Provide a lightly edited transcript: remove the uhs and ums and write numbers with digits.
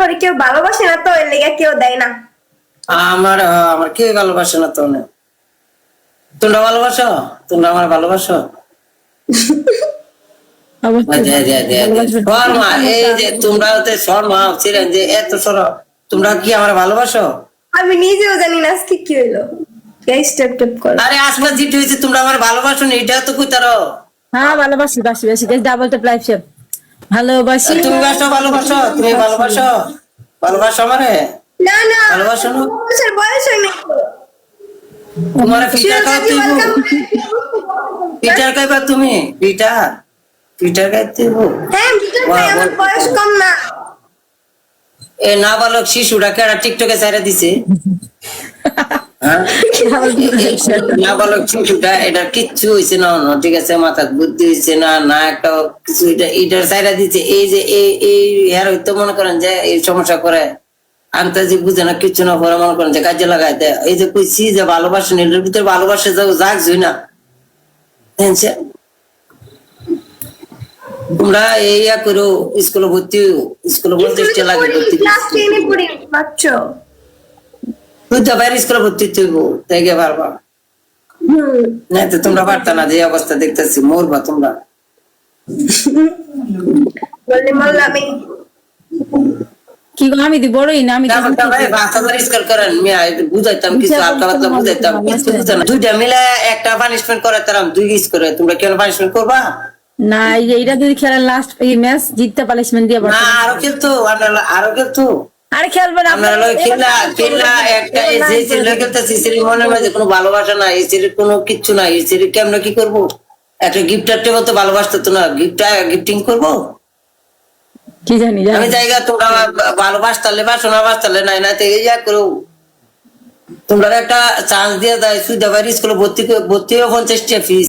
আমার কেউ ভালোবাসে না তো এর লেগে কেউ দেয় না। আমার আমার কে ভালোবাসে না তো? তোমরা ভালোবাসো? তোমরা আমার ভালোবাসো? শর্মা, এই যে তোমরা শর্মা ছিলেন যে এত সর, তোমরা কি আমার ভালোবাসো? আমি নিজেও জানি না আজকে কি হইলো। স্টেপ টেপ কর। আরে আসমান জিট হয়েছে, তোমরা আমার ভালোবাসো না এটাও তো কইতারো। হ্যাঁ ভালোবাসি বাসি বাসি guys, double tap live shape. ভালোবাসি। তুমি ভালোবাসো? তুমি ভালোবাসো? ভালোবাসো আমারে? না না ভালোবাসো না? বয়স হয় না। তোমার পিটার খাইতে পিটার খাইবা তুমি? পিটার খাইতে হ্যাঁ আমার বয়স কম না। এ নাবালক শিশুটাকে একটা টিকটকে ছেড়ে দিছে। নাবালক শিশুটা এটা কিচ্ছু হয়েছে না, ঠিক আছে, মাথার বুদ্ধি হয়েছে না, না একটা কিছু এটার ছেড়ে দিচ্ছে। এই যে এই হের হইতে মনে করেন যে এই সমস্যা করে আন্তাজি বুঝে না, কিচ্ছু না পরে মনে করেন যে কাজে লাগাই দেয়। এই যে কইছি যে ভালোবাসেন, এটার ভিতরে ভালোবাসে যাক জুই না। তোমরা ইয়া করো, স্কুলে ভর্তি স্কুলে 50 লাগে ভর্তি। ক্লাস 10 এ পড়ি মাত্র। তুই তো বাইরে স্কুলে ভর্তি হইব, তাই গে পারবা না তো? তোমরা পারতা না, যে অবস্থা দেখতেছি মরবা তোমরা। বললে মাল্লামি কি গো, আমি দি বড়ই না, আমি স্কুল করেন মিয়া, বুঝাইতাম কিছু হালকা পাতলা বুঝাইতাম, কিছু বুঝে না। দুইটা মিলে একটা পানিশমেন্ট করাইতাম, দুই ইস করে। তোমরা কেন পানিশমেন্ট করবা না? এইটা যদি খেলার লাস্ট এই ম্যাচ জিততে পানিশমেন্ট দিয়ে না? আরো খেলতো, আরো খেলতো। আরে খেলবে না আপনারা খেলা একটা যে ছেলে খেলতেছি, সেটির মনের মাঝে কোনো ভালোবাসা নাই, এই ছেলের কোনো কিচ্ছু নাই। এই ছেলে কেমন কি করবো? একটা গিফটার টেবল তো ভালোবাসতো তো না, গিফটিং করবো কি জানি আমি জায়গা। তোমরা ভালোবাসতালে বাসো না, বাসতালে নাই না, ইয়া করো। তোমরা একটা চান্স দিয়ে দেয়, সুবিধা স্কুলে ভর্তি 50 টা ফিস।